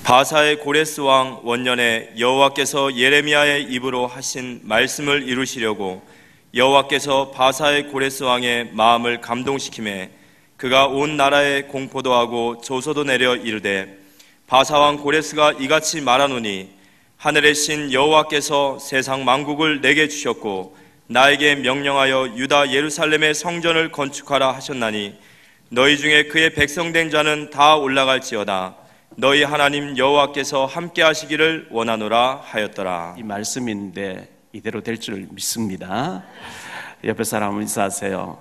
바사의 고레스 왕 원년에 여호와께서 예레미야의 입으로 하신 말씀을 이루시려고 여호와께서 바사의 고레스 왕의 마음을 감동시키매 그가 온 나라에 공포도 하고 조소도 내려 이르되, 바사 왕 고레스가 이같이 말하노니 하늘의 신 여호와께서 세상 만국을 내게 주셨고 나에게 명령하여 유다 예루살렘의 성전을 건축하라 하셨나니 너희 중에 그의 백성된 자는 다 올라갈지어다. 너희 하나님 여호와께서 함께 하시기를 원하노라 하였더라. 이 말씀인데 이대로 될 줄 믿습니다. 옆에 사람 인사하세요.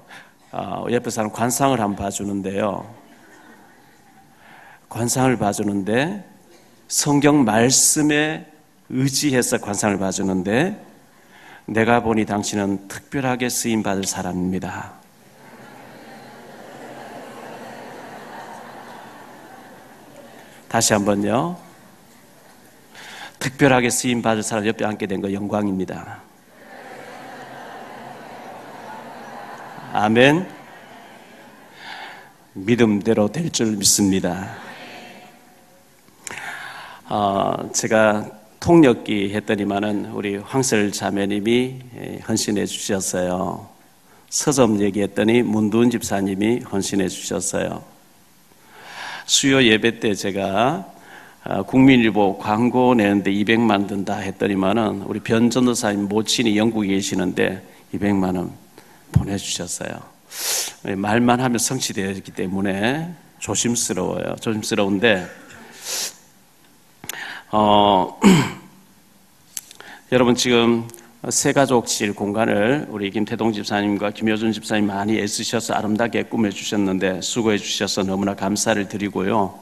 옆에 사람 관상을 한번 봐주는데요. 관상을 봐주는데 성경 말씀에 의지해서 관상을 봐주는데, 내가 보니 당신은 특별하게 쓰임받을 사람입니다. 다시 한번요. 특별하게 쓰임받을 사람 옆에 앉게 된 거 영광입니다. 아멘. 믿음대로 될 줄 믿습니다. 제가 통역기 했더니만은 우리 황설 자매님이 헌신해 주셨어요. 서점 얘기했더니 문두은 집사님이 헌신해 주셨어요. 수요 예배 때 제가 국민일보 광고 내는데 200만 든다 했더니만은 우리 변 전도사님 모친이 영국에 계시는데 200만 원 보내주셨어요. 말만 하면 성취되었기 때문에 조심스러워요. 조심스러운데 여러분, 지금 새가족실 공간을 우리 김태동 집사님과 김효준 집사님 많이 애쓰셔서 아름답게 꾸며주셨는데 수고해 주셔서 너무나 감사를 드리고요.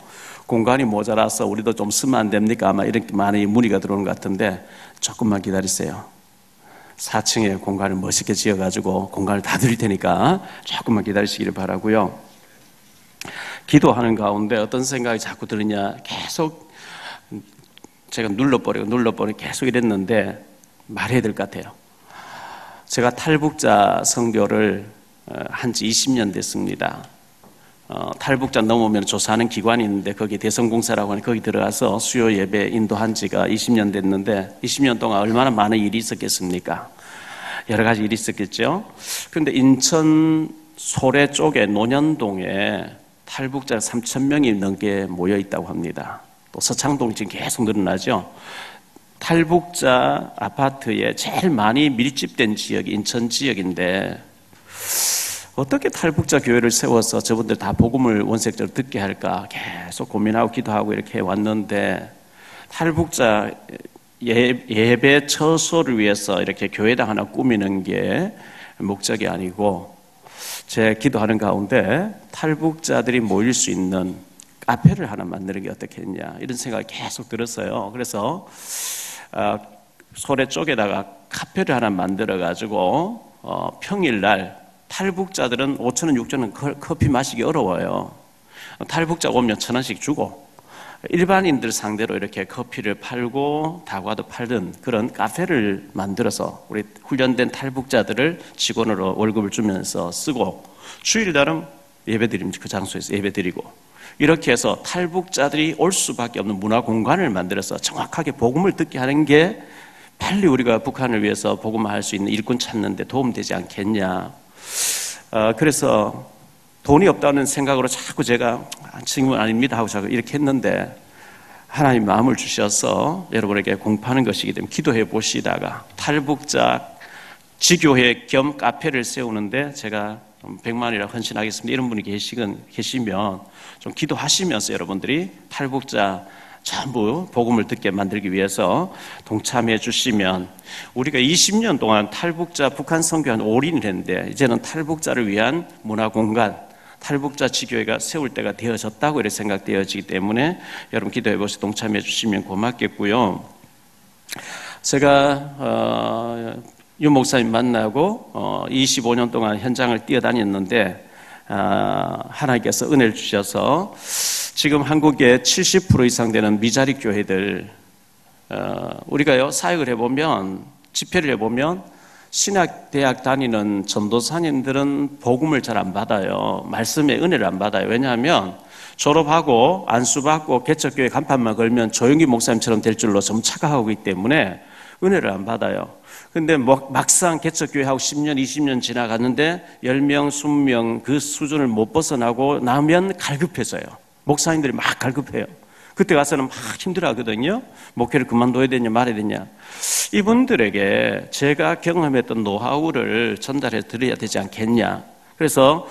공간이 모자라서 우리도 좀 쓰면 안 됩니까? 아마 이렇게 많이 문의가 들어오는 것 같은데 조금만 기다리세요. 4층에 공간을 멋있게 지어가지고 공간을 다 드릴 테니까 조금만 기다리시기를 바라고요. 기도하는 가운데 어떤 생각이 자꾸 들으냐, 계속 제가 눌러버리고 계속 이랬는데 말해야 될 것 같아요. 제가 탈북자 선교를 한 지 20년 됐습니다. 탈북자 넘으면 조사하는 기관이 있는데 거기 대성공사라고 하는 거기 들어가서 수요 예배 인도한 지가 20년 됐는데 20년 동안 얼마나 많은 일이 있었겠습니까? 여러 가지 일이 있었겠죠. 그런데 인천 소래 쪽에 논현동에 탈북자 3,000명이 넘게 모여 있다고 합니다. 또 서창동 지금 계속 늘어나죠. 탈북자 아파트에 제일 많이 밀집된 지역이 인천 지역인데 어떻게 탈북자 교회를 세워서 저분들 다 복음을 원색적으로 듣게 할까 계속 고민하고 기도하고 이렇게 왔는데, 탈북자 예배 처소를 위해서 이렇게 교회당 하나 꾸미는 게 목적이 아니고, 제 기도하는 가운데 탈북자들이 모일 수 있는 카페를 하나 만드는 게 어떻겠냐 이런 생각이 계속 들었어요. 그래서 소래 쪽에다가 카페를 하나 만들어 가지고 평일날 탈북자들은 5,000원, 6,000원 커피 마시기 어려워요. 탈북자 오면 1,000원씩 주고 일반인들 상대로 이렇게 커피를 팔고 다과도 팔던 그런 카페를 만들어서 우리 훈련된 탈북자들을 직원으로 월급을 주면서 쓰고 주일날은 예배드리면 그 장소에서 예배드리고 이렇게 해서 탈북자들이 올 수밖에 없는 문화 공간을 만들어서 정확하게 복음을 듣게 하는 게 빨리 우리가 북한을 위해서 복음화할 수 있는 일꾼 찾는 데 도움되지 않겠냐. 그래서 돈이 없다는 생각으로 자꾸 제가 지금은 아닙니다 하고 자꾸 이렇게 했는데, 하나님 마음을 주셔서 여러분에게 공부하는 것이기 때문에 기도해 보시다가 탈북자 지교회 겸 카페를 세우는데 제가 100만 원이라 헌신하겠습니다 이런 분이 계시면 좀 기도하시면서 여러분들이 탈북자 전부 복음을 듣게 만들기 위해서 동참해 주시면, 우리가 20년 동안 탈북자 북한 선교 한 올인을 했는데 이제는 탈북자를 위한 문화공간, 탈북자 지교회가 세울 때가 되어졌다고 이렇게 생각되어지기 때문에 여러분 기도해 보시고 동참해 주시면 고맙겠고요. 제가 유 목사님 만나고 25년 동안 현장을 뛰어다녔는데 하나님께서 은혜를 주셔서 지금 한국의 70% 이상 되는 미자립 교회들, 우리가요 사역을 해보면, 집회를 해보면 신학대학 다니는 전도사님들은 복음을 잘 안 받아요. 말씀의 은혜를 안 받아요. 왜냐하면 졸업하고 안수받고 개척교회 간판만 걸면 조영기 목사님처럼 될 줄로 좀 착각하고 있기 때문에 은혜를 안 받아요. 근데 막상 개척교회하고 10년, 20년 지나갔는데 10명, 20명 그 수준을 못 벗어나고 나면 갈급해져요. 목사님들이 막 갈급해요. 그때 가서는 막 힘들어하거든요. 목회를 그만둬야 되냐 말아야 되냐. 이분들에게 제가 경험했던 노하우를 전달해 드려야 되지 않겠냐. 그래서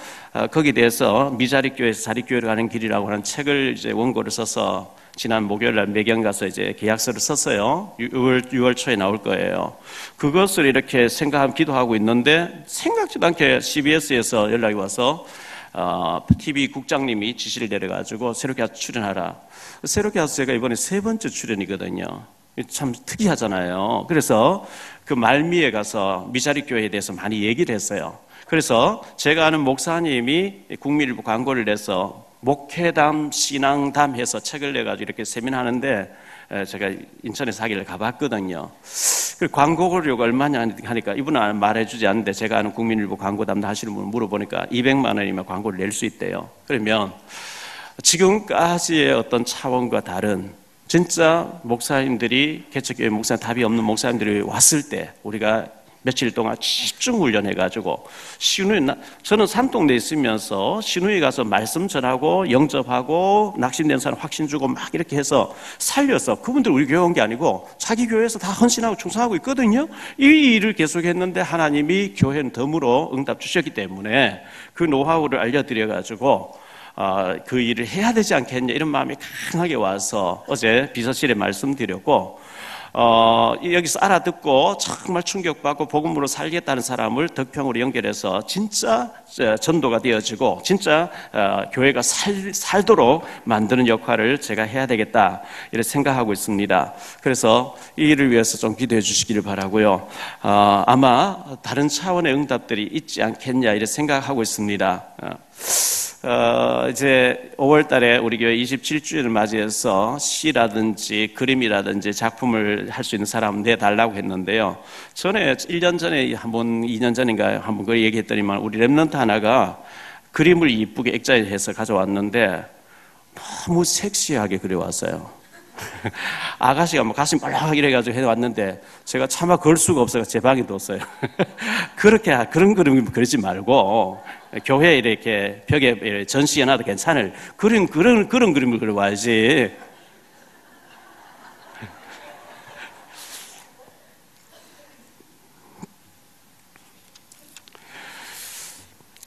거기에 대해서 미자립교회에서 자립교회로 가는 길이라고 하는 책을 이제 원고를 써서 지난 목요일날 매경 가서 이제 계약서를 썼어요. 6월 초에 나올 거예요. 그것을 이렇게 생각하고 기도하고 있는데 생각지도 않게 CBS에서 연락이 와서 TV 국장님이 지시를 내려가지고 새롭게 하우스 출연하라. 새롭게 하우스 제가 이번에 3번째 출연이거든요. 참 특이하잖아요. 그래서 그 말미에 가서 미자립교회에 대해서 많이 얘기를 했어요. 그래서 제가 아는 목사님이 국민일보 광고를 내서 목회담, 신앙담 해서 책을 내가지고 이렇게 세미나 하는데 제가 인천에서 하기를 가봤거든요. 그 광고료가 얼마냐 하니까 이분은 말해주지 않는데 제가 아는 국민일보 광고담 하시는 분을 물어보니까 200만 원이면 광고를 낼 수 있대요. 그러면 지금까지의 어떤 차원과 다른 진짜 목사님들이 개척교회 목사님 답이 없는 목사님들이 왔을 때 우리가 며칠 동안 집중 훈련해가지고 저는 산동네에 있으면서 시누이 가서 말씀 전하고 영접하고 낙심된 사람 확신 주고 막 이렇게 해서 살려서 그분들 우리 교회 온 게 아니고 자기 교회에서 다 헌신하고 충성하고 있거든요. 이 일을 계속했는데 하나님이 교회는 덤으로 응답 주셨기 때문에 그 노하우를 알려드려가지고 그 일을 해야 되지 않겠냐 이런 마음이 강하게 와서 어제 비서실에 말씀드렸고 여기서 알아듣고 정말 충격받고 복음으로 살겠다는 사람을 덕평으로 연결해서 진짜 전도가 되어지고 진짜 교회가 살도록 만드는 역할을 제가 해야 되겠다 이렇게 생각하고 있습니다. 그래서 이 일을 위해서 좀 기도해 주시기를 바라고요. 아마 다른 차원의 응답들이 있지 않겠냐 이렇게 생각하고 있습니다. 이제 5월 달에 우리 교회 27주년을 맞이해서 시라든지 그림이라든지 작품을 할 수 있는 사람 내달라고 했는데요. 전에 1년 전에 2년 전인가요? 한번 그 얘기했더니만 우리 랩런트 하나가 그림을 이쁘게 액자해서 가져왔는데 너무 섹시하게 그려왔어요. 아가씨가 뭐 가슴 볼록 이래가지고 해왔는데 제가 차마 걸 수가 없어서 제 방에 뒀어요. 그런 그림 그리지 말고 교회에 이렇게 벽에 전시해놔도 괜찮을 그런 그림을 그려와야지.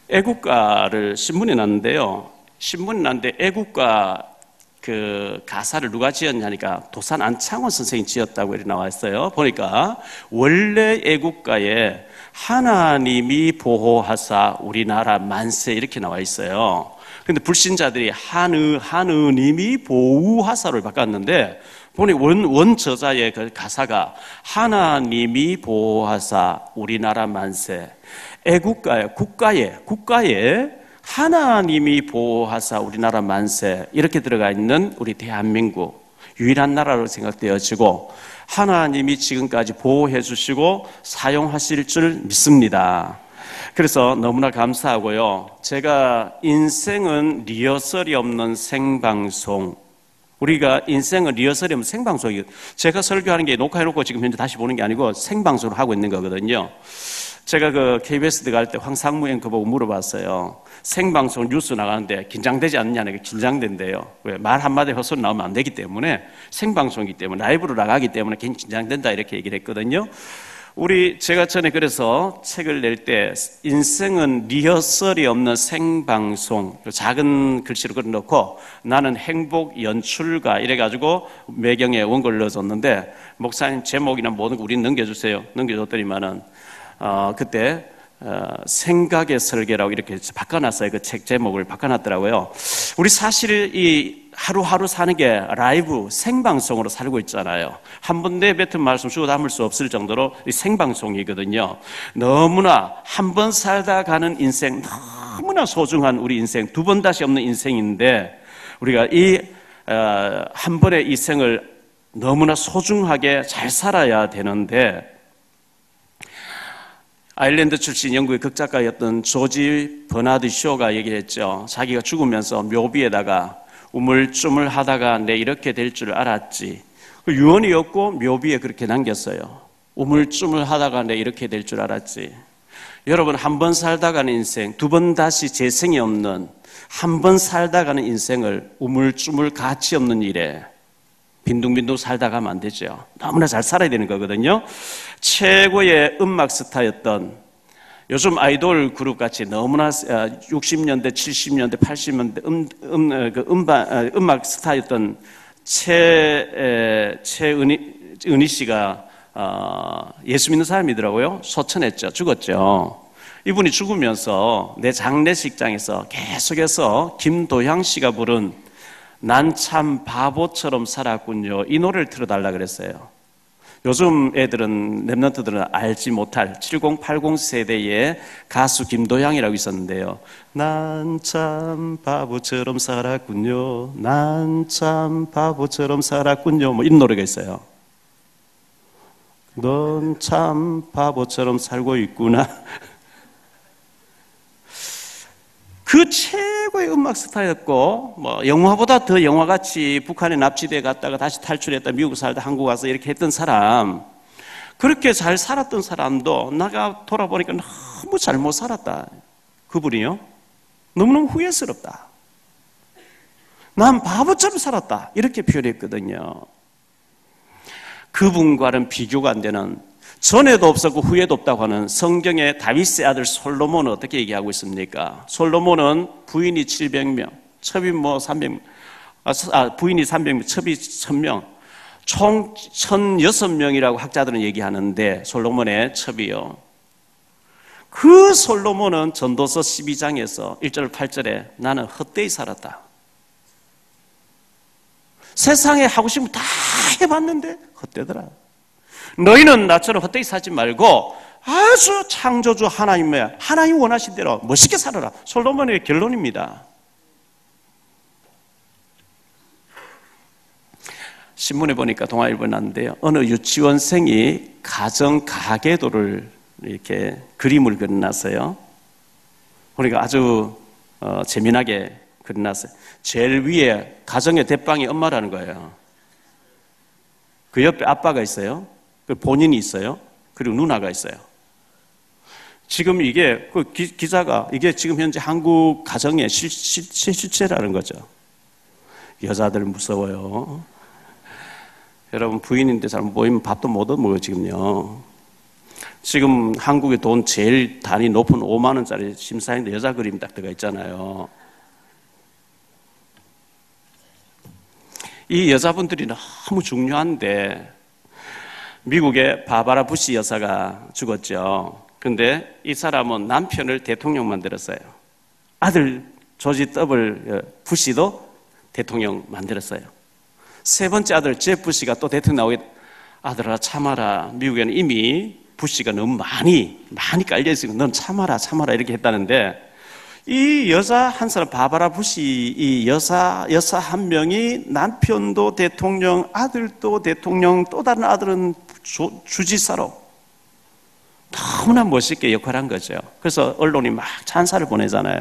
애국가를 신문에 났는데요. 신문에 났는데 애국가 그 가사를 누가 지었냐니까 도산 안창원 선생이 지었다고 이렇게 나와 있어요. 보니까 원래 애국가에 하나님이 보호하사 우리나라 만세 이렇게 나와 있어요. 근데 불신자들이 하느님이 보호하사를 바꿨는데 보니 원 저자의 그 가사가 하나님이 보호하사 우리나라 만세. 애국가에 국가에 하나님이 보호하사 우리나라 만세 이렇게 들어가 있는 우리 대한민국 유일한 나라로 생각되어지고 하나님이 지금까지 보호해 주시고 사용하실 줄 믿습니다. 그래서 너무나 감사하고요. 제가 인생은 리허설이 없는 생방송, 우리가 인생은 리허설이 없는 생방송이에요. 제가 설교하는 게 녹화해놓고 지금 현재 다시 보는 게 아니고 생방송으로 하고 있는 거거든요. 제가 그 KBS 갈 때 황상무 앵커 보고 물어봤어요. 생방송 뉴스 나가는데 긴장되지 않느냐는 게 긴장된대요. 왜? 말 한마디 헛소리 나오면 안 되기 때문에 생방송이기 때문에 라이브로 나가기 때문에 긴장된다 이렇게 얘기를 했거든요. 제가 전에 그래서 책을 낼 때 인생은 리허설이 없는 생방송 작은 글씨로 그려놓고 나는 행복 연출가 이래가지고 매경에 원고를 넣어줬는데 목사님 제목이나 모든 거 우린 넘겨주세요. 넘겨줬더니만은 그때 생각의 설계라고 이렇게 바꿔놨어요. 그 책 제목을 바꿔놨더라고요. 우리 사실 이 하루하루 사는 게 라이브 생방송으로 살고 있잖아요. 한 번 내뱉은 말씀 주워 담을 수 없을 정도로 이 생방송이거든요. 너무나 한 번 살다 가는 인생, 너무나 소중한 우리 인생, 두 번 다시 없는 인생인데 우리가 한 번의 이 생을 너무나 소중하게 잘 살아야 되는데 아일랜드 출신 영국의 극작가였던 조지 버나드 쇼가 얘기했죠. 자기가 죽으면서 묘비에다가 우물쭈물 하다가 내 이렇게 될 줄 알았지. 유언이었고 묘비에 그렇게 남겼어요. 우물쭈물 하다가 내 이렇게 될 줄 알았지. 여러분, 한 번 살다가는 인생, 두 번 다시 재생이 없는, 한 번 살다가는 인생을 우물쭈물 가치 없는 일에 빈둥빈둥 살다 가면 안 되죠. 너무나 잘 살아야 되는 거거든요. 최고의 음악 스타였던, 요즘 아이돌 그룹 같이 너무나 60년대, 70년대, 80년대 음악 스타였던 최은희 씨가 예수 믿는 사람이더라고요. 소천했죠. 죽었죠. 이분이 죽으면서 내 장례식장에서 계속해서 김도향 씨가 부른 난 참 바보처럼 살았군요, 이 노래를 틀어달라 그랬어요. 요즘 애들은, 랩런트들은 알지 못할 70, 80 세대의 가수 김도향이라고 있었는데요. 난 참 바보처럼 살았군요, 난 참 바보처럼 살았군요, 뭐 이런 노래가 있어요. 넌 참 바보처럼 살고 있구나. 그 최고의 음악 스타였고, 뭐 영화보다 더 영화같이 북한에 납치돼 갔다가 다시 탈출했다 미국 살다 한국 와서 이렇게 했던 사람, 그렇게 잘 살았던 사람도 나가 돌아보니까 너무 잘못 살았다. 그분이요, 너무너무 후회스럽다. 난 바보처럼 살았다, 이렇게 표현했거든요. 그분과는 비교가 안 되는, 전에도 없었고 후에도 없다고 하는 성경의 다윗의 아들 솔로몬은 어떻게 얘기하고 있습니까? 솔로몬은 부인이 700명, 첩이 뭐 300명, 부인이 300명, 첩이 1000명, 총 1006명이라고 학자들은 얘기하는데, 솔로몬의 첩이요. 그 솔로몬은 전도서 12장에서 1절 8절에 나는 헛되이 살았다. 세상에 하고 싶은 거 다 해봤는데 헛되더라. 너희는 나처럼 헛되이 살지 말고 아주 창조주 하나님의, 하나님 원하신 대로 멋있게 살아라. 솔로몬의 결론입니다. 신문에 보니까 동아일보에 났는데요, 어느 유치원생이 가정 가계도를 이렇게 그림을 그려놨어요. 그러니까 아주 재미나게 그려놨어요. 제일 위에 가정의 대빵이 엄마라는 거예요. 그 옆에 아빠가 있어요. 본인이 있어요. 그리고 누나가 있어요. 지금 이게 그 기자가 이게 지금 현재 한국 가정의 실체라는 거죠. 여자들 무서워요. 여러분, 부인인데 잘 모이면 밥도 못 얻어먹어요 지금요. 지금 한국의 돈 제일 단위 높은 5만 원짜리 심사인데 여자 그림 딱 들어가 있잖아요. 이 여자분들이 너무 중요한데, 미국의 바바라 부시 여사가 죽었죠. 그런데 이 사람은 남편을 대통령 만들었어요. 아들 조지 더블 부시도 대통령 만들었어요. 세 번째 아들 제프 부시가 또 대통령 나오게, 아들아 참아라, 미국에는 이미 부시가 너무 많이 깔려있으니까 넌 참아라 이렇게 했다는데, 이 여자 한 사람, 바바라 부시, 이 여사 한 명이 남편도 대통령, 아들도 대통령, 또 다른 아들은 주지사로 너무나 멋있게 역할한 거죠. 그래서 언론이 막 찬사를 보내잖아요.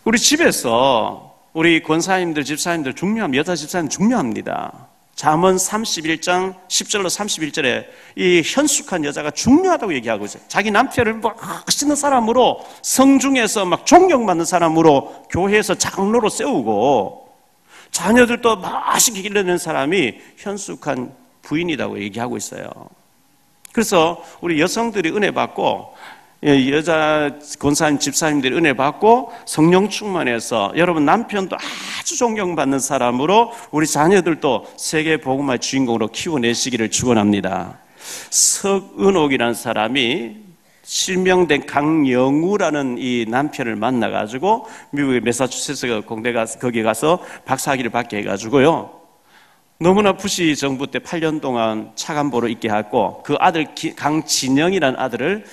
우리 집에서 우리 권사님들, 집사님들 중요합니다. 여자 집사님 중요합니다. 잠언 31장 10절로 31절에 이 현숙한 여자가 중요하다고 얘기하고 있어요. 자기 남편을 멋있는 사람으로, 성중에서 막 존경받는 사람으로 교회에서 장로로 세우고, 자녀들도 맛있게 길러낸 사람이 현숙한 부인이라고 얘기하고 있어요. 그래서 우리 여성들이 은혜 받고, 여자 권사님, 집사님들이 은혜 받고 성령 충만해서 여러분 남편도 아주 존경받는 사람으로 우리 자녀들도 세계 복음화의 주인공으로 키워내시기를 축원합니다. 석은옥이라는 사람이 실명된 강영우라는 이 남편을 만나가지고 미국의 매사추세츠 공대 가서 거기 가서 박사학위를 받게 해가지고요, 너무나 부시 정부 때 8년 동안 차관보로 있게 하고, 그 아들 강진영이라는 아들을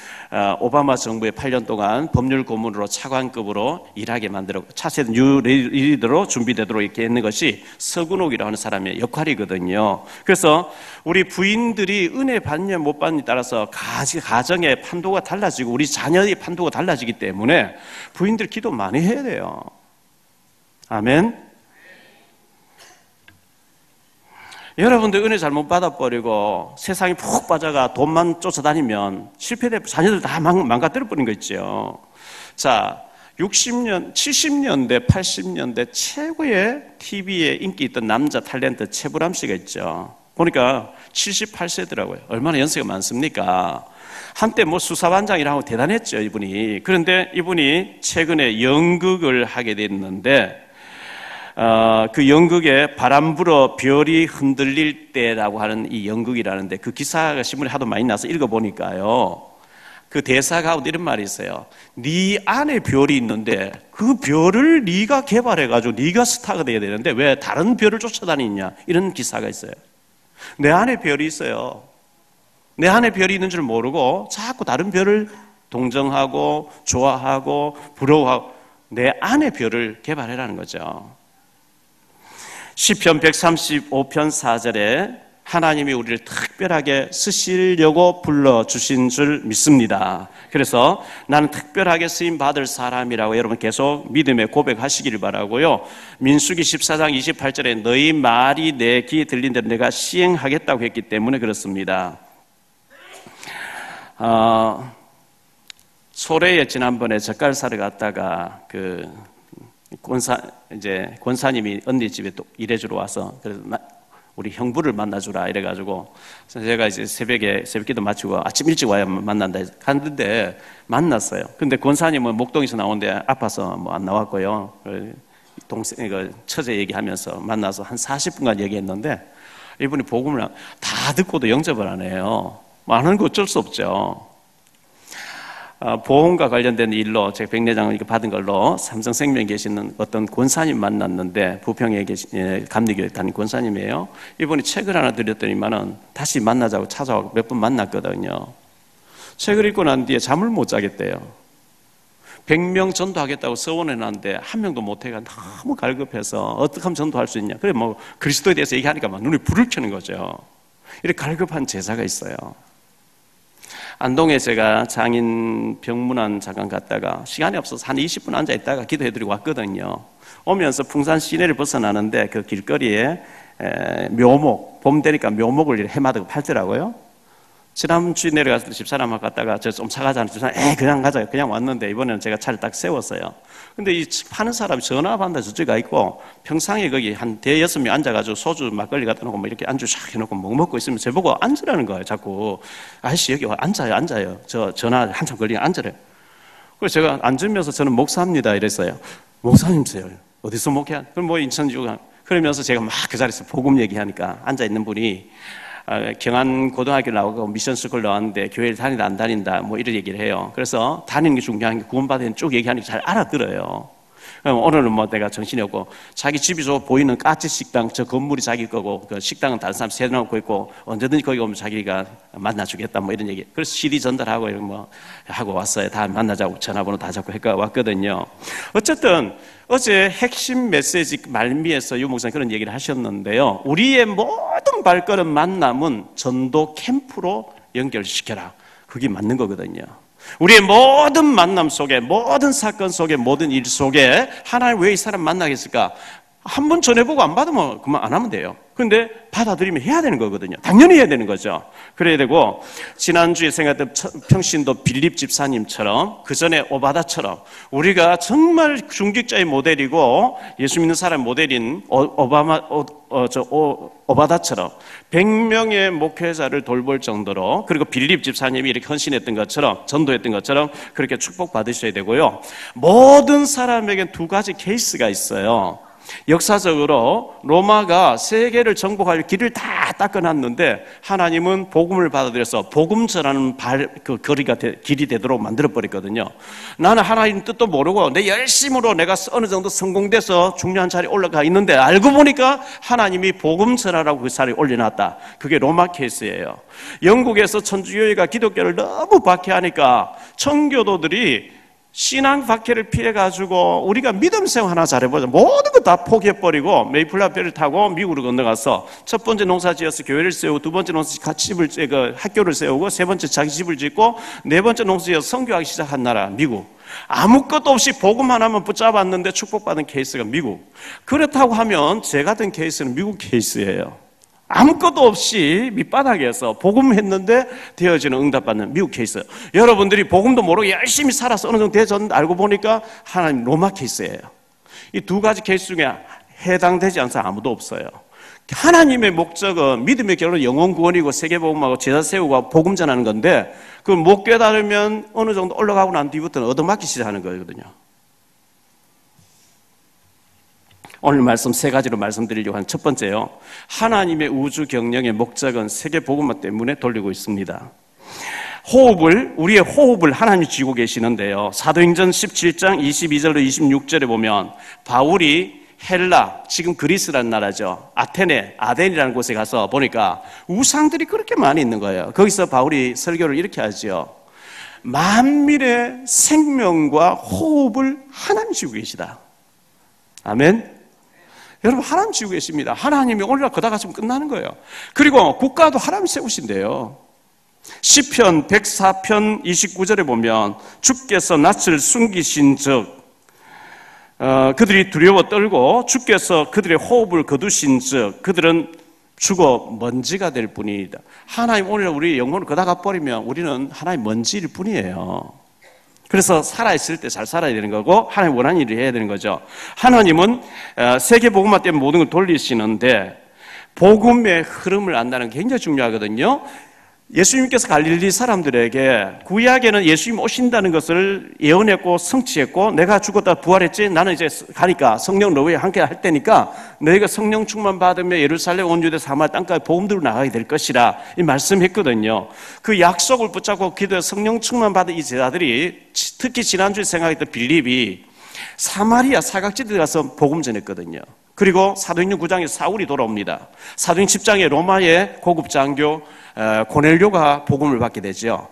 오바마 정부의 8년 동안 법률 고문으로 차관급으로 일하게 만들어 차세대 뉴 리더로 준비되도록 이렇게 했는 것이 서근옥이라고 하는 사람의 역할이거든요. 그래서 우리 부인들이 은혜 받냐 못 받냐에 따라서 가정의 판도가 달라지고 우리 자녀의 판도가 달라지기 때문에 부인들 기도 많이 해야 돼요. 아멘. 여러분들 은혜 잘못 받아버리고 세상에 푹 빠져가 돈만 쫓아다니면 실패돼 자녀들 다 망가뜨려버린 거 있죠. 자, 60년, 70년대, 80년대 최고의 TV에 인기 있던 남자 탤런트 최불암 씨가 있죠. 보니까 78세더라고요. 얼마나 연세가 많습니까? 한때 뭐 수사반장이라고 대단했죠, 이분이. 그런데 이분이 최근에 연극을 하게 됐는데, 그 연극에 바람 불어 별이 흔들릴 때라고 하는 이 연극이라는데 그 기사가 신문에 하도 많이 나서 읽어보니까요. 그 대사 가운데 이런 말이 있어요. 네 안에 별이 있는데 그 별을 네가 개발해가지고 네가 스타가 돼야 되는데 왜 다른 별을 쫓아다니냐, 이런 기사가 있어요. 내 안에 별이 있어요. 내 안에 별이 있는 줄 모르고 자꾸 다른 별을 동정하고 좋아하고 부러워하고 내 안에 별을 개발해라는 거죠. 시편 135편 4절에 하나님이 우리를 특별하게 쓰시려고 불러주신 줄 믿습니다. 그래서 나는 특별하게 쓰임받을 사람이라고 여러분 계속 믿음에 고백하시기를 바라고요. 민수기 14장 28절에 너희 말이 내 귀에 들린 대로 내가 시행하겠다고 했기 때문에 그렇습니다. 소래에 지난번에 젓갈 사러 갔다가 권사님이 언니 집에 또 일해주러 와서 그래서 우리 형부를 만나주라 이래가지고 제가 이제 새벽기도 마치고 아침 일찍 와야 만난다 해서 갔는데 만났어요. 근데 권사님은 목동에서 나오는데 아파서 뭐 안 나왔고요. 동생 처제 얘기하면서 만나서 한 40분간 얘기했는데 이분이 복음을 다 듣고도 영접을 안 해요. 안 하는 거 어쩔 수 없죠. 보험과 관련된 일로 제가 백내장을 받은 걸로 삼성생명에 계시는 어떤 권사님 만났는데 부평에 계신 감리교회 다닌 권사님이에요. 이분이 책을 하나 드렸더니만은 다시 만나자고 찾아오고 몇 번 만났거든요. 책을 읽고 난 뒤에 잠을 못 자겠대요. 100명 전도하겠다고 서원해놨는데 한 명도 못해가 너무 갈급해서 어떻게 하면 전도할 수 있냐. 그래 뭐 그리스도에 대해서 얘기하니까 막 눈에 불을 켜는 거죠. 이렇게 갈급한 제자가 있어요. 안동에 제가 장인 병문안 잠깐 갔다가 시간이 없어서 한 20분 앉아있다가 기도해드리고 왔거든요. 오면서 풍산 시내를 벗어나는데 그 길거리에 묘목, 봄 되니까 묘목을 해마다고 팔더라고요. 지난주에 내려가서 집사람하고 갔다가 저 좀 사가자는 집사람 그냥 가자 그냥 왔는데 이번에는 제가 차를 딱 세웠어요. 근데 이 파는 사람이 전화 받는다 저쪽에 있고 평상에 거기 한 대여섯 명 앉아가지고 소주 막걸리 갖다 놓고 뭐 이렇게 안주 샥 해놓고 먹고 있으면 저보고 앉으라는 거예요. 자꾸 아저씨 여기 와 앉아요. 저 전화 한참 걸리면 앉으래요. 그래서 제가 앉으면서 저는 목사입니다 이랬어요. 목사님이세요? 어디서 목회한? 그럼 뭐 인천지구가 그러면서 제가 막 그 자리에서 복음 얘기하니까 앉아있는 분이 경안 고등학교 나오고 미션스쿨 나왔는데 교회를 다니다 안 다닌다 뭐 이런 얘기를 해요. 그래서 다니는 게 중요한 게 구원받은 쭉 얘기하니까 잘 알아들어요. 오늘은 뭐 내가 정신이 없고 자기 집에서 보이는 까치 식당 저 건물이 자기 거고 그 식당은 다른 사람 세워놓고 있고 언제든지 거기 오면 자기가 만나주겠다 뭐 이런 얘기. 그래서 CD 전달하고 이런 뭐 하고 왔어요. 다 만나자고 전화번호 다 잡고 해가 왔거든요. 어쨌든 어제 핵심 메시지 말미에서 유 목사님 그런 얘기를 하셨는데요. 우리의 모든 발걸음 만남은 전도 캠프로 연결시켜라. 그게 맞는 거거든요. 우리의 모든 만남 속에 모든 사건 속에 모든 일 속에 하나님 왜 이 사람 만나겠을까? 한 번 전해보고 안 받으면 그만 안 하면 돼요. 그런데 받아들이면 해야 되는 거거든요. 당연히 해야 되는 거죠. 그래야 되고 지난주에 생각했던 평신도 빌립 집사님처럼 그전에 오바다처럼 우리가 정말 중직자의 모델이고 예수 믿는 사람의 모델인 오바다처럼 100명의 목회자를 돌볼 정도로 그리고 빌립 집사님이 이렇게 헌신했던 것처럼 전도했던 것처럼 그렇게 축복받으셔야 되고요. 모든 사람에게 두 가지 케이스가 있어요. 역사적으로 로마가 세계를 정복할 길을 다 닦아놨는데 하나님은 복음을 받아들여서 복음 전하는 길이 되도록 만들어버렸거든요. 나는 하나님 뜻도 모르고 내 열심으로 내가 어느 정도 성공돼서 중요한 자리에 올라가 있는데 알고 보니까 하나님이 복음 전하라고 그 자리에 올려놨다. 그게 로마 케이스예요. 영국에서 천주교회가 기독교를 너무 박해하니까 청교도들이 신앙 박해를 피해가지고 우리가 믿음 생활 하나 잘해보자. 모든 거 다 포기해버리고 메이플라베를 타고 미국으로 건너가서 첫 번째 농사 지어서 교회를 세우고 두 번째 농사 학교를 세우고 세 번째 자기 집을 짓고 네 번째 농사 지어서 선교하기 시작한 나라 미국. 아무것도 없이 복음 하나만 붙잡았는데 축복받은 케이스가 미국. 그렇다고 하면 제 같은 케이스는 미국 케이스예요. 아무것도 없이 밑바닥에서 복음했는데 되어지는 응답받는 미국 케이스. 여러분들이 복음도 모르고 열심히 살아서 어느 정도 되어졌는데 알고 보니까 하나님 로마 케이스예요. 이 두 가지 케이스 중에 해당되지 않는 사람 아무도 없어요. 하나님의 목적은 믿음의 결론은 영혼 구원이고 세계복음하고 제자 세우고 복음 전하는 건데 그걸 못 깨달으면 어느 정도 올라가고 난 뒤부터는 얻어맞기 시작하는 거거든요. 오늘 말씀 세 가지로 말씀드리려고 하는 첫 번째요. 하나님의 우주 경영의 목적은 세계복음화 때문에 돌리고 있습니다. 우리의 호흡을 하나님이 쥐고 계시는데요. 사도행전 17장 22절로 26절에 보면 바울이 헬라, 지금 그리스라는 나라죠. 아덴이라는 곳에 가서 보니까 우상들이 그렇게 많이 있는 거예요. 거기서 바울이 설교를 이렇게 하죠. 만민의 생명과 호흡을 하나님 쥐고 계시다. 아멘. 여러분 하나님 쥐고 계십니다. 하나님이 오늘날 거다 갔으면 끝나는 거예요. 그리고 국가도 하나님 세우신대요. 시편 104편 29절에 보면 주께서 낯을 숨기신 즉 그들이 두려워 떨고 주께서 그들의 호흡을 거두신 즉 그들은 죽어 먼지가 될 뿐이다. 하나님 오늘 우리 영혼을 거다 가버리면 우리는 하나님 먼지일 뿐이에요. 그래서 살아있을 때 잘 살아야 되는 거고 하나님 원하는 일을 해야 되는 거죠. 하나님은 세계복음화 때문에 모든 걸 돌리시는데 복음의 흐름을 안다는 게 굉장히 중요하거든요. 예수님께서 갈릴리 사람들에게 구약에는 예수님 오신다는 것을 예언했고 성취했고 내가 죽었다 부활했지 나는 이제 가니까 성령 너희와 함께 할 테니까 너희가 성령 충만 받으며 예루살렘 온 유대 사마리아 땅까지 복음 들고 나가게 될 것이라 이 말씀했거든요. 그 약속을 붙잡고 기도해 성령 충만 받은 이 제자들이 특히 지난주에 생각했던 빌립이 사마리아 사각지대에 가서 복음 전했거든요. 그리고 사도행전 9장에 사울이 돌아옵니다. 사도행전 10장에 로마의 고급 장교 고넬료가 복음을 받게 되죠.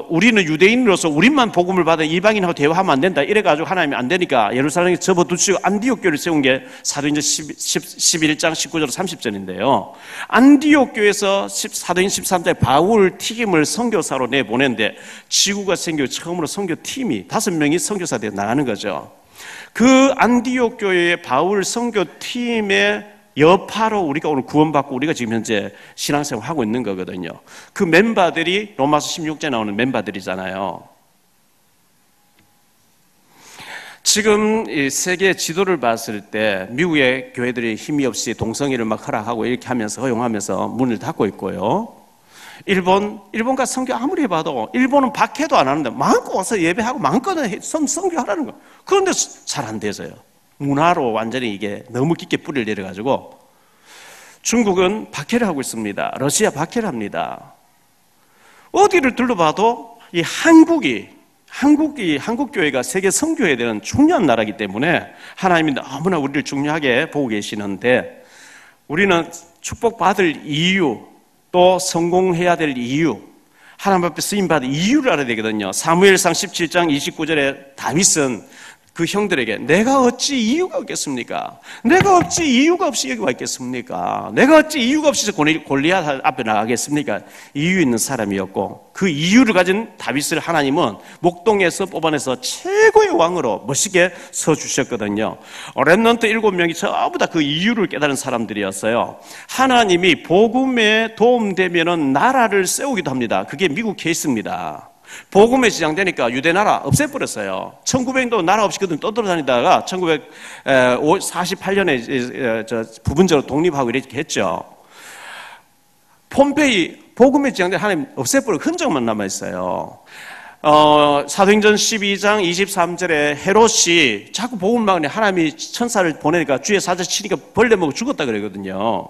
우리는 유대인으로서 우리만 복음을 받아 이방인하고 대화하면 안 된다. 이래가지고 하나님이 안 되니까 예루살렘에 접어두시고 안디옥 교회를 세운 게 사도행전 11장 19절 30절인데요. 안디옥 교회에서 사도행전 13장에 바울 튀김을 선교사로 내보냈는데 지구가 생겨 처음으로 선교팀이 5명이 선교사 되어 나가는 거죠. 그 안디옥 교회의 바울 선교팀의 여파로 우리가 오늘 구원받고 우리가 지금 현재 신앙생활을 하고 있는 거거든요. 그 멤버들이 로마서 16장에 나오는 멤버들이잖아요. 지금 이 세계 지도를 봤을 때 미국의 교회들이 힘이 없이 동성애를 막 허락하고 이렇게 하면서 허용하면서 문을 닫고 있고요. 일본과 선교 아무리 해봐도 일본은 박해도 안 하는데 마음껏 와서 예배하고 마음껏 선교하라는 거예요. 그런데 잘 안 돼서요. 문화로 완전히 이게 너무 깊게 뿌리를 내려가지고 중국은 박해를 하고 있습니다. 러시아 박해를 합니다. 어디를 둘러봐도 이 한국교회가 세계 선교에 대한 중요한 나라이기 때문에 하나님이 너무나 우리를 중요하게 보고 계시는데 우리는 축복받을 이유 또 성공해야 될 이유 하나님 앞에 쓰임받을 이유를 알아야 되거든요. 사무엘상 17장 29절에 다윗은 그 형들에게 내가 어찌 이유가 없겠습니까? 내가 어찌 이유가 없이 여기 와 있겠습니까? 내가 어찌 이유가 없이 골리앗 앞에 나가겠습니까? 이유 있는 사람이었고 그 이유를 가진 다윗을 하나님은 목동에서 뽑아내서 최고의 왕으로 멋있게 서주셨거든요. 렘넌트 7명이 전부 다 그 이유를 깨달은 사람들이었어요. 하나님이 복음에 도움되면 나라를 세우기도 합니다. 그게 미국 케이스입니다. 복음에 지장되니까 유대 나라 없애버렸어요. 1900년도 나라 없이 그들 떠돌아다니다가 1948년에 부분적으로 독립하고 이렇게 했죠. 폼페이 복음에 지장된 하나님 없애버리고 흔적만 남아있어요. 사도행전 12장 23절에 헤롯이 자꾸 복음을 막으니 하나님이 천사를 보내니까 주의 사자 치니까 벌레 먹고 죽었다 그러거든요.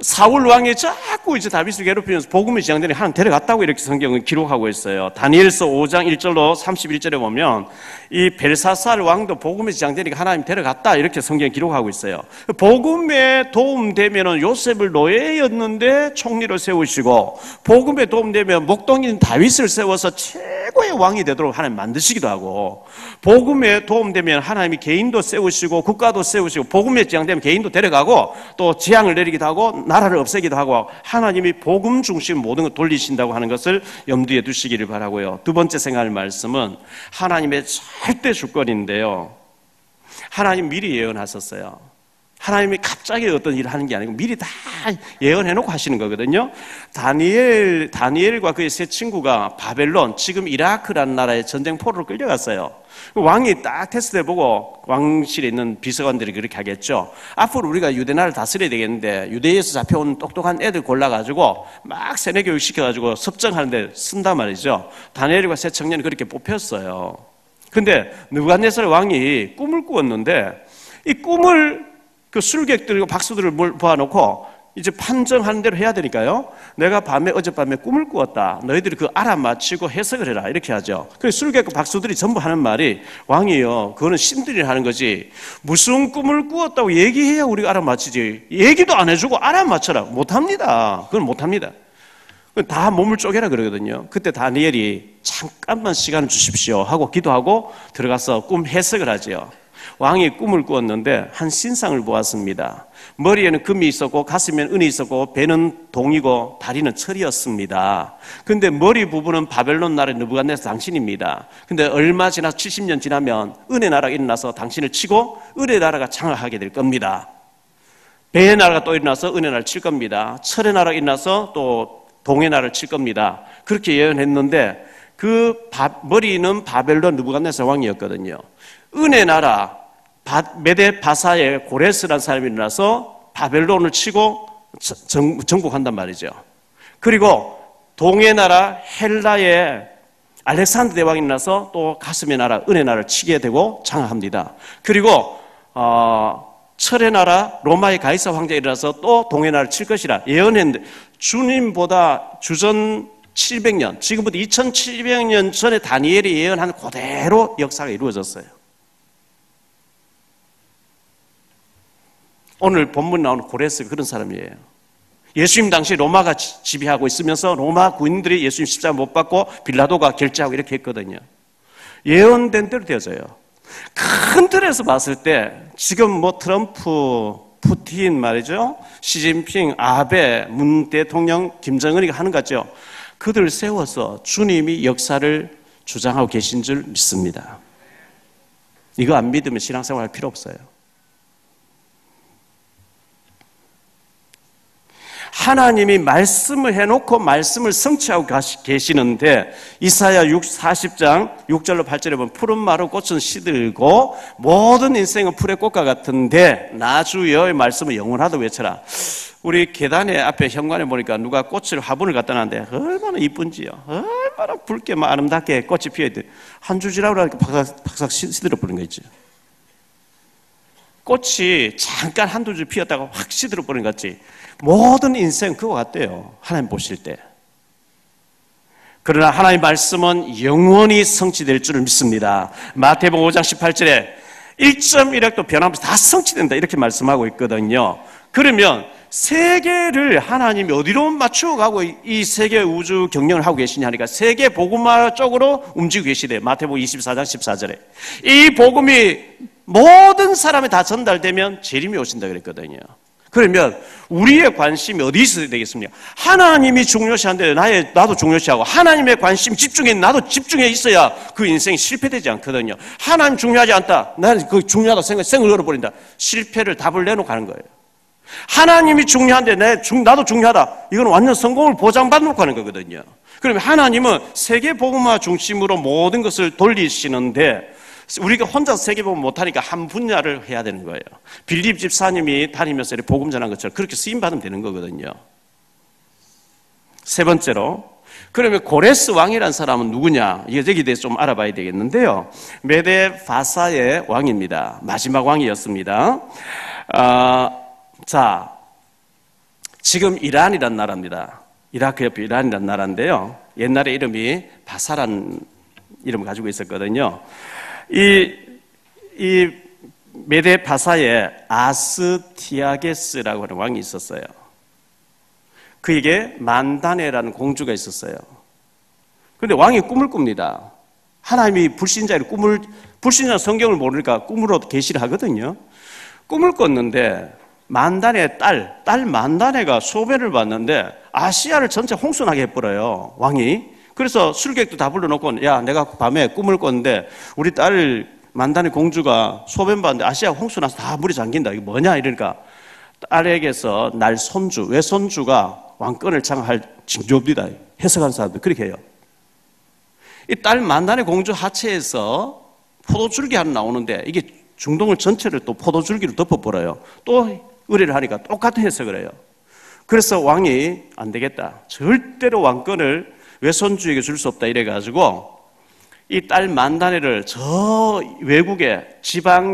사울 왕이 자꾸 이제 다윗을 괴롭히면서 복음이 지향되니 하나님 데려갔다고 이렇게 성경은 기록하고 있어요. 다니엘서 5장 1절로 31절에 보면 이 벨사살 왕도 복음이 지향되니까 하나님 데려갔다 이렇게 성경이 기록하고 있어요. 복음에 도움되면 요셉을 노예였는데 총리를 세우시고 복음에 도움되면 목동인 다윗을 세워서 최고의 왕이 되도록 하나님 만드시기도 하고 복음에 도움되면 하나님이 개인도 세우시고 국가도 세우시고 복음에 지향되면 개인도 데려가고 또 재앙을 내리기도 하고 나라를 없애기도 하고 하나님이 복음 중심 모든 걸 돌리신다고 하는 것을 염두에 두시기를 바라고요. 두 번째 생각할 말씀은 하나님의 절대 주권인데요. 하나님 미리 예언하셨어요. 하나님이 갑자기 어떤 일을 하는 게 아니고 미리 다 예언해놓고 하시는 거거든요. 다니엘과 그의 세 친구가 바벨론, 지금 이라크라는 나라의 전쟁포로로 끌려갔어요. 왕이 딱 테스트해보고 왕실에 있는 비서관들이 그렇게 하겠죠. 앞으로 우리가 유대나라를 다스려야 되겠는데 유대에서 잡혀온 똑똑한 애들 골라가지고 막 세뇌교육 시켜가지고 섭정하는데 쓴단 말이죠. 다니엘과 세 청년이 그렇게 뽑혔어요. 근데 느부갓네살 왕이 꿈을 꾸었는데 이 꿈을 그 술객들과 박수들을 모아놓고 이제 판정하는 대로 해야 되니까요. 내가 어젯밤에 꿈을 꾸었다. 너희들이 그 알아맞히고 해석을 해라. 이렇게 하죠. 그래서 술객과 박수들이 전부 하는 말이 왕이요, 그거는 신들이 하는 거지. 무슨 꿈을 꾸었다고 얘기해야 우리가 알아맞히지. 얘기도 안 해주고 알아맞혀라. 못합니다. 그건 못합니다. 다 몸을 쪼개라 그러거든요. 그때 다니엘이 잠깐만 시간을 주십시오 하고 기도하고 들어가서 꿈 해석을 하죠. 왕이 꿈을 꾸었는데 한 신상을 보았습니다. 머리에는 금이 있었고 가슴에는 은이 있었고 배는 동이고 다리는 철이었습니다. 근데 머리 부분은 바벨론 나라의 느부갓네살 당신입니다. 근데 얼마 지나서 70년 지나면 은혜 나라가 일어나서 당신을 치고 은혜 나라가 장악하게 될 겁니다. 배의 나라가 또 일어나서 은혜 나라를 칠 겁니다. 철의 나라가 일어나서 또 동의 나라를 칠 겁니다. 그렇게 예언했는데 그 머리는 바벨론 느부갓네살 왕이었거든요. 은혜 나라 메데 바사의 고레스라는 사람이 일어나서 바벨론을 치고 정복한단 말이죠. 그리고 동해 나라 헬라의 알렉산더 대왕이 일어나서 또 가슴의 나라 은혜 나라를 치게 되고 장악합니다. 그리고 철의 나라 로마의 가이사 황제가 일어나서 또 동해 나라를 칠 것이라 예언했는데 주님보다 주전 700년, 지금부터 2700년 전에 다니엘이 예언한 그대로 역사가 이루어졌어요. 오늘 본문 나오는 고레스가 그런 사람이에요. 예수님 당시 로마가 지배하고 있으면서 로마 군인들이 예수님 십자가 못 받고 빌라도가 결제하고 이렇게 했거든요. 예언된 대로 되어져요. 큰 틀에서 봤을 때 지금 뭐 트럼프, 푸틴 말이죠, 시진핑, 아베, 문 대통령, 김정은이 하는 것 같죠. 그들을 세워서 주님이 역사를 주장하고 계신 줄 믿습니다. 이거 안 믿으면 신앙생활 할 필요 없어요. 하나님이 말씀을 해놓고 말씀을 성취하고 계시는데 이사야 40장 6절로 8절에 보면 푸른 마루 꽃은 시들고 모든 인생은 풀의 꽃과 같은데 나 주여의 말씀을 영원하다 외쳐라. 우리 계단에 앞에 현관에 보니까 누가 꽃을 화분을 갖다 놨는데 얼마나 이쁜지요. 얼마나 붉게 아름답게 꽃이 피어있대. 한 주 지나고 나니까 박삭 시들어 버린 거 있죠. 꽃이 잠깐 한두 줄 피었다가 확 시들어 버린 것 같지. 모든 인생 그거 같대요. 하나님 보실 때. 그러나 하나님의 말씀은 영원히 성취될 줄을 믿습니다. 마태복음 5장 18절에 1.1핵도 변함없이 다 성취된다 이렇게 말씀하고 있거든요. 그러면 세계를 하나님이 어디로 맞추어가고 이 세계 우주 경영을 하고 계시냐 하니까 세계 복음화 쪽으로 움직이고 계시대요. 마태복음 24장 14절에 이 복음이 모든 사람에 다 전달되면 재림이 오신다 그랬거든요. 그러면 우리의 관심이 어디 있어야 되겠습니까? 하나님이 중요시한데 나도 중요시하고 하나님의 관심 집중해 나도 집중해 있어야 그 인생이 실패되지 않거든요. 하나님 중요하지 않다. 나는 그 중요하다 생각을 열어버린다. 실패를 답을 내놓고 가는 거예요. 하나님이 중요한데 나도 중요하다. 이건 완전 성공을 보장받는 하는 거거든요. 그러면 하나님은 세계복음화 중심으로 모든 것을 돌리시는데 우리가 혼자 세계복음 못하니까 한 분야를 해야 되는 거예요. 빌립 집사님이 다니면서 복음 전한 것처럼 그렇게 쓰임받으면 되는 거거든요. 세 번째로, 그러면 고레스 왕이라는 사람은 누구냐? 여기에 대해서 좀 알아봐야 되겠는데요. 메데 바사의 왕입니다. 마지막 왕이었습니다. 자, 지금 이란이라는 나라입니다. 이라크 옆에 이란이라는 나라인데요. 옛날에 이름이 바사라는 이름을 가지고 있었거든요. 이 메데 바사에 아스티아게스라고 하는 왕이 있었어요. 그에게 만다네라는 공주가 있었어요. 그런데 왕이 꿈을 꿉니다. 하나님이 불신자 성경을 모르니까 꿈으로 계시를 하거든요. 꿈을 꿨는데 만다네 딸 만다네가 소변을 봤는데 아시아를 전체 홍수나게 해버려요, 왕이. 그래서 술객도 다 불러놓고 야 내가 밤에 꿈을 꿨는데 우리 딸 만단의 공주가 소변 봤는데 아시아 홍수 나서 다 물이 잠긴다. 이게 뭐냐 이러니까 딸에게서 날 손주, 외손주가 왕권을 장악할 징조입니다. 해석한 사람들 그렇게 해요. 이 딸 만단의 공주 하체에서 포도줄기 하나 나오는데 이게 중동을 전체를 또 포도줄기로 덮어버려요. 또 의뢰를 하니까 똑같은 해석을 해요. 그래서 왕이 안 되겠다. 절대로 왕권을 외손주에게 줄 수 없다 이래가지고 이 딸 만다네를 저 외국의 지방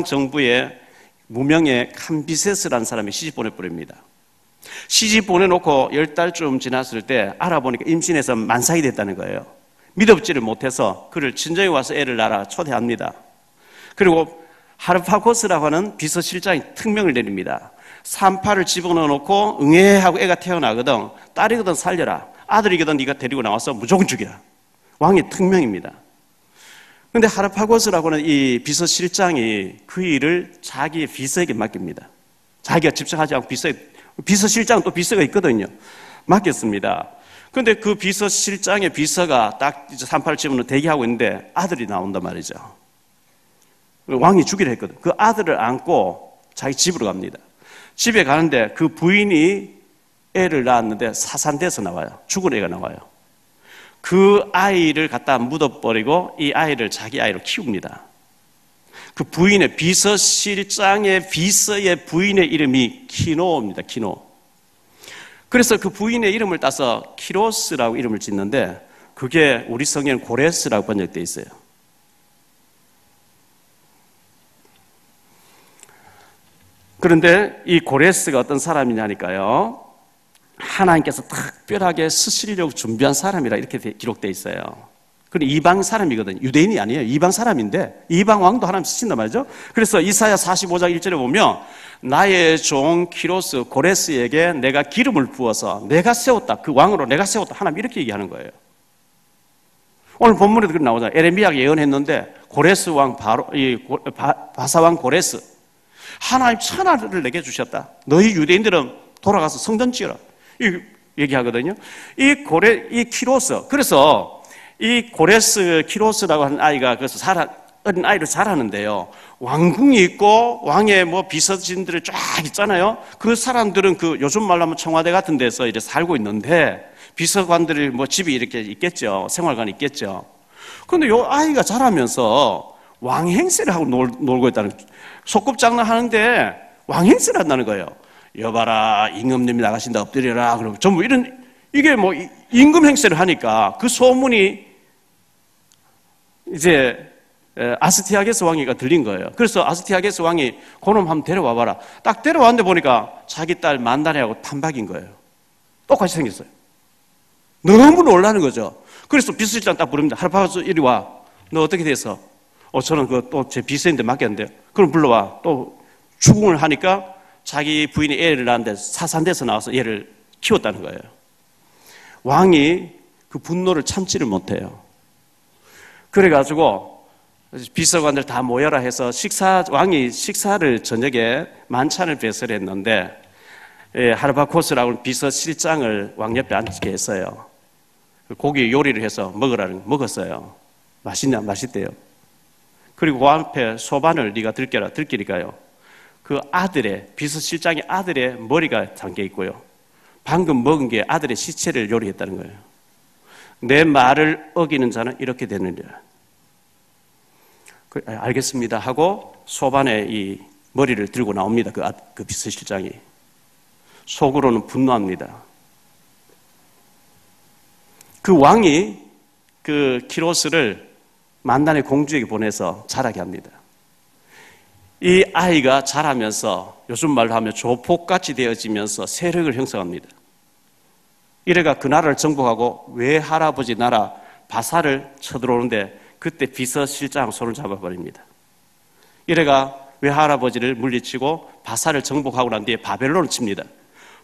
정부의 무명의 캄비세스라는 사람이 시집 보내버립니다. 시집 보내놓고 10달쯤 지났을 때 알아보니까 임신해서 만삭이 됐다는 거예요. 믿업지를 못해서 그를 친정에 와서 애를 낳아 초대합니다. 그리고 하르파고스라고 하는 비서실장이 특명을 내립니다. 산파를 집어넣어놓고 응애하고 애가 태어나거든. 딸이거든 살려라. 아들이거든 네가 데리고 나와서 무조건 죽이라. 왕의 특명입니다. 그런데 하르파고스라고 하는 이 비서실장이 그 일을 자기의 비서에게 맡깁니다. 자기가 직접 하지 않고 비서실장은 또 비서가 있거든요. 맡겼습니다. 그런데 그 비서실장의 비서가 딱 산파를 집어넣어 대기하고 있는데 아들이 나온단 말이죠. 왕이 주기로 했거든. 그 아들을 안고 자기 집으로 갑니다. 집에 가는데 그 부인이 애를 낳았는데 사산돼서 나와요. 죽은 애가 나와요. 그 아이를 갖다 묻어버리고 이 아이를 자기 아이로 키웁니다. 그 부인의 비서실장의 비서의 부인의 이름이 키노입니다. 키노. 그래서 그 부인의 이름을 따서 키로스라고 이름을 짓는데 그게 우리 성경에는 고레스라고 번역되어 있어요. 그런데 이 고레스가 어떤 사람이냐니까요. 하나님께서 특별하게 쓰시려고 준비한 사람이라 이렇게 기록되어 있어요. 그리고 이방 사람이거든요. 유대인이 아니에요. 이방 사람인데 이방 왕도 하나님 쓰신단 말이죠. 그래서 이사야 45장 1절에 보면 나의 종 키로스 고레스에게 내가 기름을 부어서 내가 세웠다. 그 왕으로 내가 세웠다. 하나님 이렇게 얘기하는 거예요. 오늘 본문에도 그렇게 나오잖아요. 에레미야가 예언했는데 고레스 왕 바사 왕 고레스 하나님 천하를 내게 주셨다. 너희 유대인들은 돌아가서 성전 지어라. 이 얘기하거든요. 이 키로스. 그래서 이 고레스 키로스라고 하는 아이가 그래서 어린 아이로 자라는데요. 왕궁이 있고 왕의 뭐 비서진들이 쫙 있잖아요. 그 사람들은 그 요즘 말로 하면 청와대 같은 데서 이제 살고 있는데 비서관들이 뭐 집이 이렇게 있겠죠. 생활관이 있겠죠. 그런데 요 아이가 자라면서 왕행세를 하고 놀고 있다는 소꿉장난 하는데 왕행세를 한다는 거예요. 여봐라 임금님이 나가신다 엎드려라. 그러면 전부 이게 뭐 임금 행세를 하니까 그 소문이 이제 아스티아게스 왕이가 들린 거예요. 그래서 아스티아게스 왕이 그놈 한번 데려와 봐라. 딱 데려왔는데 보니까 자기 딸 만다네하고 탄박인 거예요. 똑같이 생겼어요. 너무 놀라는 거죠. 그래서 비서실장 딱 부릅니다. 하르파고스 이리 와. 너 어떻게 돼서? 저는 또 제 비서인데 맡겼는데 그럼 불러와. 또 추궁을 하니까 자기 부인이 애를 낳았는데 사산돼서 나와서 얘를 키웠다는 거예요. 왕이 그 분노를 참지를 못해요. 그래가지고 비서관들 다 모여라 해서 왕이 식사를 저녁에 만찬을 배설했는데 하르파고스라고 비서실장을 왕 옆에 앉게 했어요. 고기 요리를 해서 먹었어요. 맛있대요. 그리고 그 앞에 소반을 네가 들기니까요. 그 아들의 비서실장의 아들의 머리가 담겨 있고요. 방금 먹은 게 아들의 시체를 요리했다는 거예요. 내 말을 어기는 자는 이렇게 되느니라. 알겠습니다 하고 소반에 이 머리를 들고 나옵니다. 그 비서실장이. 속으로는 분노합니다. 그 왕이 그 키로스를 만단의 공주에게 보내서 자라게 합니다. 이 아이가 자라면서 요즘 말로 하면 조폭같이 되어지면서 세력을 형성합니다. 이래가 그 나라를 정복하고 외할아버지 나라 바사를 쳐들어오는데 그때 비서실장 손을 잡아버립니다. 이래가 외할아버지를 물리치고 바사를 정복하고 난 뒤에 바벨론을 칩니다.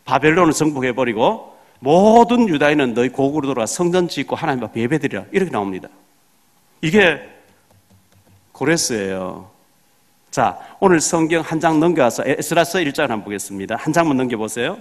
바벨론을 정복해버리고 모든 유다인은 너희 고국으로 돌아가 성전 짓고 하나님 앞에 예배드리라 이렇게 나옵니다. 이게 고레스예요. 자, 오늘 성경 한 장 넘겨서 에스라서 1장 한번 보겠습니다. 한 장만 넘겨보세요.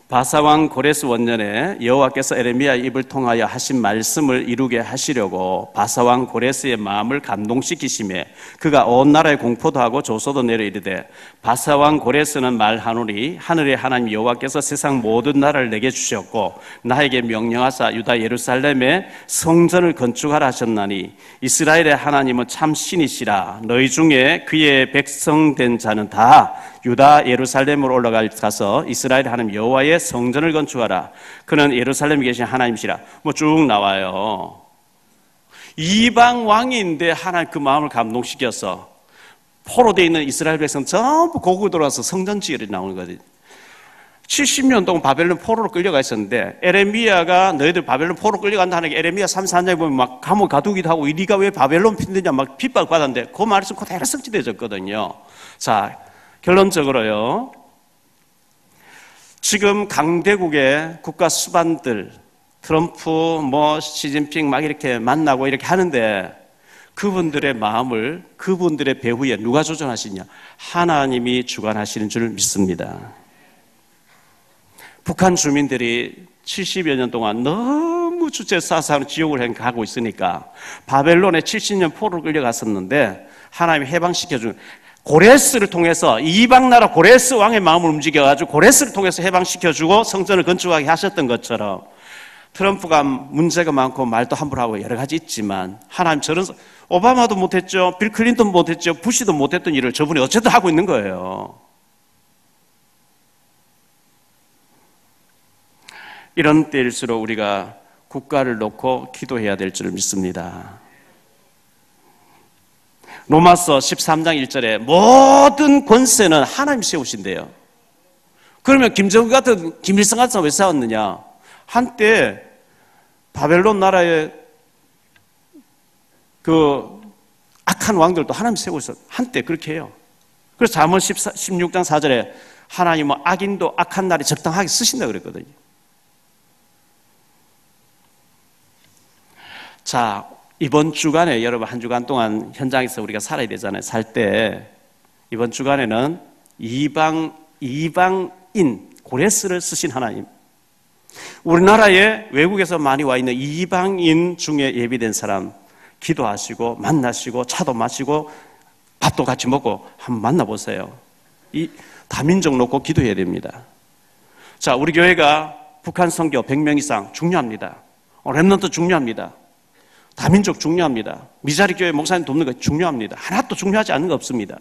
바사왕 고레스 원년에 여호와께서 에레미야의 입을 통하여 하신 말씀을 이루게 하시려고 바사왕 고레스의 마음을 감동시키시매 그가 온 나라에 공포도 하고 조소도 내려 이르되 바사왕 고레스는 말하노니 하늘의 하나님 여호와께서 세상 모든 나라를 내게 주셨고 나에게 명령하사 유다 예루살렘에 성전을 건축하라 하셨나니 이스라엘의 하나님은 참 신이시라. 너희 중에 그의 백성된 자는 다 유다 예루살렘으로 올라가서 이스라엘 하나님 여호와의 성전을 건축하라. 그는 예루살렘에 계신 하나님이시라. 뭐 쭉 나와요. 이방 왕인데 하나님 그 마음을 감동시켜서 포로되어 있는 이스라엘 백성 전부 고국에 돌아와서 성전 지으려 나오는 거거든요. 70년 동안 바벨론 포로로 끌려가 있었는데 에레미야가 너희들 바벨론 포로 끌려간다는 게 에레미야 34장에 보면 막 감옥 가두기도 하고 네가 왜 바벨론 핀느냐 막 핍박받았는데 그 말씀 그대로 성취되어졌거든요. 자, 결론적으로요. 지금 강대국의 국가 수반들 트럼프 뭐 시진핑 막 이렇게 만나고 이렇게 하는데 그분들의 마음을 그분들의 배후에 누가 조정하시냐? 하나님이 주관하시는 줄 믿습니다. 북한 주민들이 70여 년 동안 너무 주체 쌓아서 지옥을 가고 있으니까 바벨론에 70년 포로를 끌려갔었는데 하나님이 해방시켜준 고레스를 통해서 이방 나라 고레스 왕의 마음을 움직여가지고 고레스를 통해서 해방시켜주고 성전을 건축하게 하셨던 것처럼 트럼프가 문제가 많고 말도 함부로 하고 여러 가지 있지만 하나님 저런 오바마도 못했죠. 빌 클린턴 못했죠. 부시도 못했던 일을 저분이 어쨌든 하고 있는 거예요. 이런 때일수록 우리가 국가를 놓고 기도해야 될 줄 믿습니다. 로마서 13장 1절에 모든 권세는 하나님 세우신대요. 그러면 김정은 같은 김일성 같은 사람 왜 싸웠느냐? 한때 바벨론 나라의 그 악한 왕들도 하나님 세우셨어요. 한때 그렇게 해요. 그래서 잠언 16장 4절에 하나님은 악인도 악한 날에 적당하게 쓰신다 그랬거든요. 자, 이번 주간에 여러분 한 주간 동안 현장에서 우리가 살아야 되잖아요. 살 때 이번 주간에는 이방인 고레스를 쓰신 하나님, 우리나라에 외국에서 많이 와 있는 이방인 중에 예비된 사람 기도하시고 만나시고 차도 마시고 밥도 같이 먹고 한번 만나보세요. 이 다민족 놓고 기도해야 됩니다. 자, 우리 교회가 북한 선교 100명 이상 중요합니다. 렘넌트 중요합니다. 다민족 중요합니다. 미자리 교회 목사님 돕는 거 중요합니다. 하나도 중요하지 않은 거 없습니다.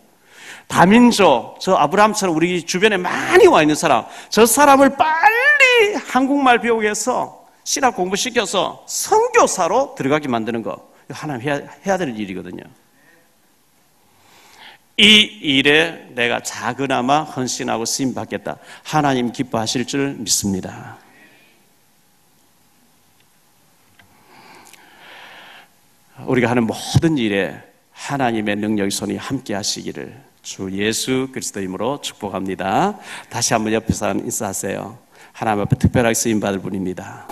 다민족, 저 아브라함처럼 우리 주변에 많이 와 있는 사람, 저 사람을 빨리 한국말 배우게 해서 신학 공부시켜서 선교사로 들어가게 만드는 거, 하나님 해야 될 일이거든요. 이 일에 내가 작으나마 헌신하고 쓰임받겠다. 하나님 기뻐하실 줄 믿습니다. 우리가 하는 모든 일에 하나님의 능력의 손이 함께 하시기를 주 예수 그리스도 이름으로 축복합니다. 다시 한번 옆에서 인사하세요. 하나님 앞에 특별하게 쓰임받을 분입니다.